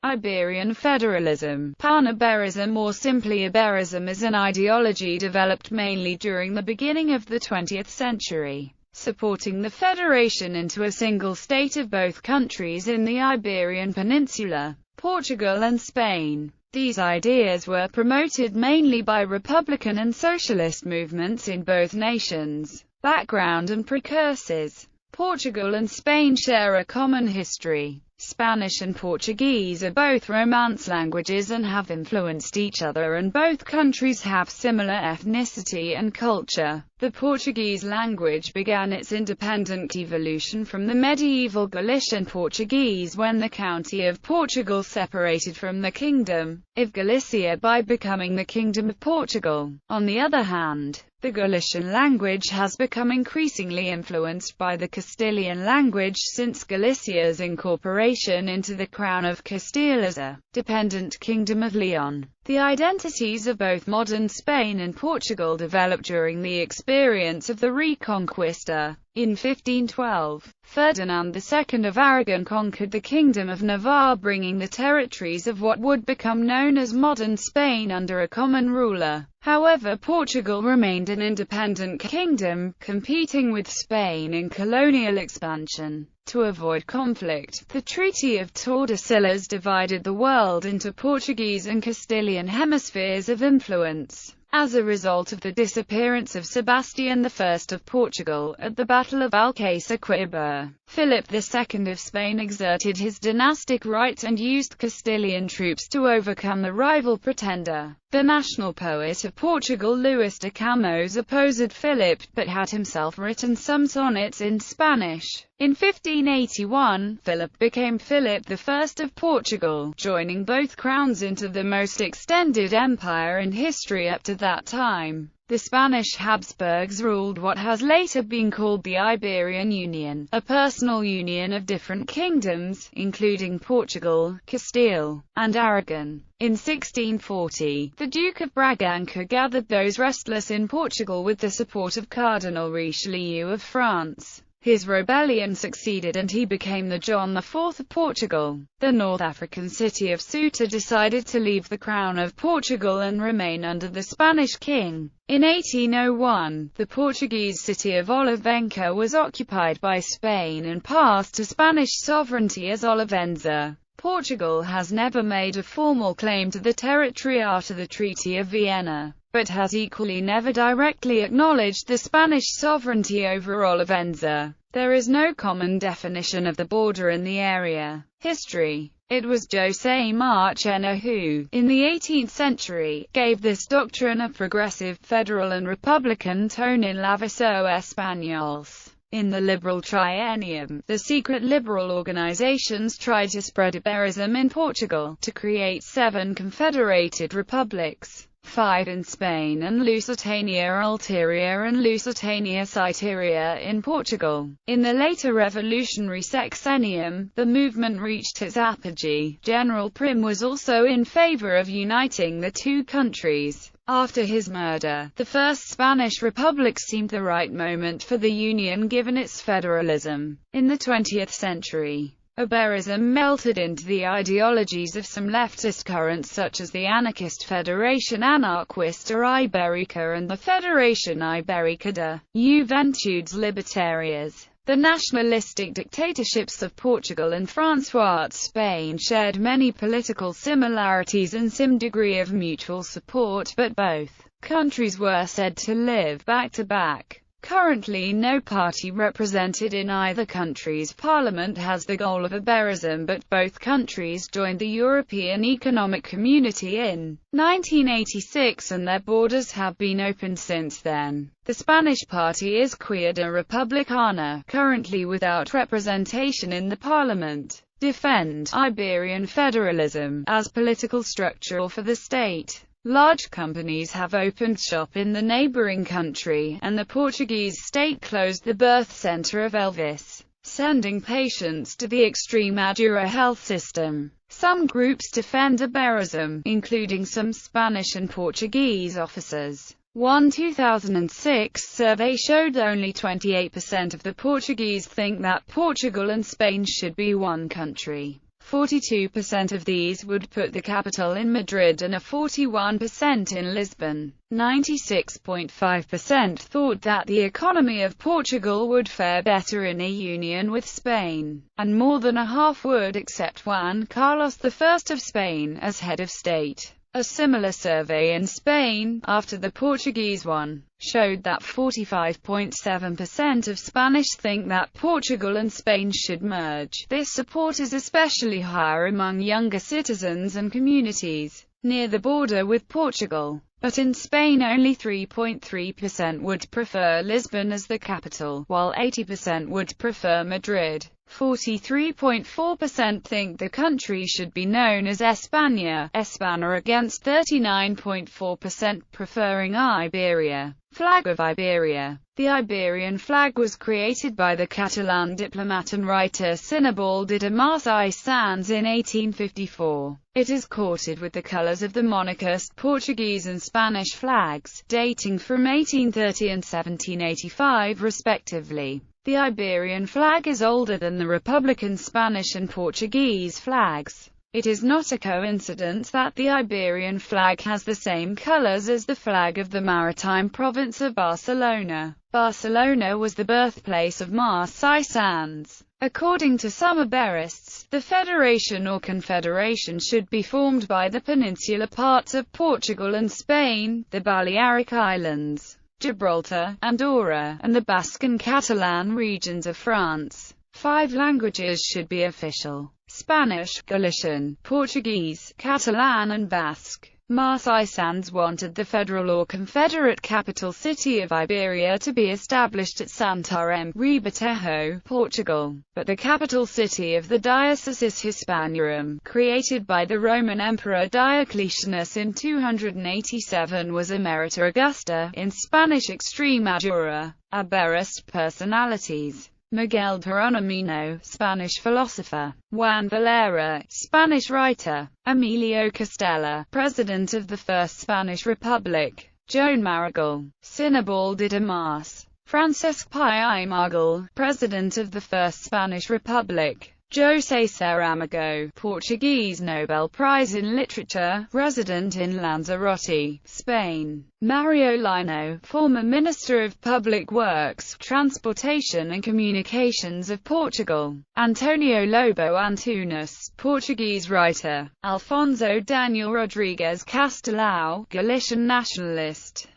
Iberian Federalism. Pan-Iberism, or simply Iberism, is an ideology developed mainly during the beginning of the 20th century, supporting the federation into a single state of both countries in the Iberian Peninsula, Portugal and Spain. These ideas were promoted mainly by Republican and socialist movements in both nations. Background and precursors. Portugal and Spain share a common history. Spanish and Portuguese are both Romance languages and have influenced each other, and both countries have similar ethnicity and culture. The Portuguese language began its independent evolution from the medieval Galician Portuguese when the county of Portugal separated from the Kingdom of Galicia by becoming the Kingdom of Portugal. On the other hand, the Galician language has become increasingly influenced by the Castilian language since Galicia's incorporation into the Crown of Castile as a dependent Kingdom of Leon. The identities of both modern Spain and Portugal developed during the experience of the Reconquista. In 1512, Ferdinand II of Aragon conquered the Kingdom of Navarre, bringing the territories of what would become known as modern Spain under a common ruler. However, Portugal remained an independent kingdom, competing with Spain in colonial expansion. To avoid conflict, the Treaty of Tordesillas divided the world into Portuguese and Castilian hemispheres of influence. As a result of the disappearance of Sebastian I of Portugal at the Battle of Alcácer-Quibir, Philip II of Spain exerted his dynastic right and used Castilian troops to overcome the rival pretender. The national poet of Portugal, Luís de Camões, opposed Philip, but had himself written some sonnets in Spanish. In 1581, Philip became Philip I of Portugal, joining both crowns into the most extended empire in history up to that time. The Spanish Habsburgs ruled what has later been called the Iberian Union, a personal union of different kingdoms, including Portugal, Castile, and Aragon. In 1640, the Duke of Bragança gathered those restless in Portugal with the support of Cardinal Richelieu of France. His rebellion succeeded and he became the John IV of Portugal. The North African city of Ceuta decided to leave the crown of Portugal and remain under the Spanish king. In 1801, the Portuguese city of Olivença was occupied by Spain and passed to Spanish sovereignty as Olivenza. Portugal has never made a formal claim to the territory after the Treaty of Vienna, but has equally never directly acknowledged the Spanish sovereignty over Olivenza. There is no common definition of the border in the area. History. It was José Marchena who, in the 18th century, gave this doctrine a progressive, federal and republican tone in La Viso Españols. In the Liberal Triennium, the secret liberal organizations tried to spread Iberism in Portugal, to create 7 confederated republics, 5 in Spain and Lusitania Ulterior and Lusitania Citeria in Portugal. In the later revolutionary sexennium, the movement reached its apogee. General Prim was also in favor of uniting the two countries. After his murder, the First Spanish Republic seemed the right moment for the union given its federalism. In the 20th century, Iberism melted into the ideologies of some leftist currents such as the anarchist Federación Anarquista Ibérica and the Federación Ibérica de Juventudes Libertarias. The nationalistic dictatorships of Portugal and Francois Spain shared many political similarities and some degree of mutual support, but both countries were said to live back to back. Currently no party represented in either country's parliament has the goal of Iberism, but both countries joined the European Economic Community in 1986 and their borders have been opened since then. The Spanish party is Izquierda Republicana, currently without representation in the parliament. Defend Iberian Federalism as political structure for the state. Large companies have opened shop in the neighboring country, and the Portuguese state closed the birth center of Elvis, sending patients to the Extremadura health system. Some groups defend Iberism, including some Spanish and Portuguese officers. One 2006 survey showed only 28% of the Portuguese think that Portugal and Spain should be one country. 42% of these would put the capital in Madrid and a 41% in Lisbon. 96.5% thought that the economy of Portugal would fare better in a union with Spain, and more than a half would accept Juan Carlos I of Spain as head of state. A similar survey in Spain, after the Portuguese one, showed that 45.7% of Spanish think that Portugal and Spain should merge. This support is especially higher among younger citizens and communities near the border with Portugal. But in Spain only 3.3% would prefer Lisbon as the capital, while 80% would prefer Madrid. 43.4% think the country should be known as España, against 39.4% preferring Iberia. Flag of Iberia. The Iberian flag was created by the Catalan diplomat and writer Sinibald de Mas I Sanz in 1854. It is courted with the colors of the monarchist Portuguese and Spanish flags, dating from 1830 and 1785 respectively. The Iberian flag is older than the Republican Spanish and Portuguese flags. It is not a coincidence that the Iberian flag has the same colors as the flag of the maritime province of Barcelona. Barcelona was the birthplace of Mas I Sanz. According to some Iberists, the federation or confederation should be formed by the peninsular parts of Portugal and Spain, the Balearic Islands, Gibraltar, Andorra, and the Basque and Catalan regions of France. 5 languages should be official: Spanish, Galician, Portuguese, Catalan and Basque. Mas I Sanz wanted the federal or confederate capital city of Iberia to be established at Santarém, Ribatejo, Portugal, but the capital city of the Diocesis Hispaniarum, created by the Roman Emperor Diocletianus in 287, was Emerita Augusta, in Spanish Extremadura. Iberist personalities: Miguel Perón, Spanish philosopher; Juan Valera, Spanish writer; Emilio Castella, President of the First Spanish Republic; Joan Maragall, Sinibald de Mas; Francesc Pi i Margall, President of the First Spanish Republic; José Saramago, Portuguese Nobel Prize in Literature, resident in Lanzarote, Spain; Mario Lino, former Minister of Public Works, Transportation and Communications of Portugal; Antonio Lobo Antunes, Portuguese writer; Alfonso Daniel Rodrigues Castelao, Galician nationalist.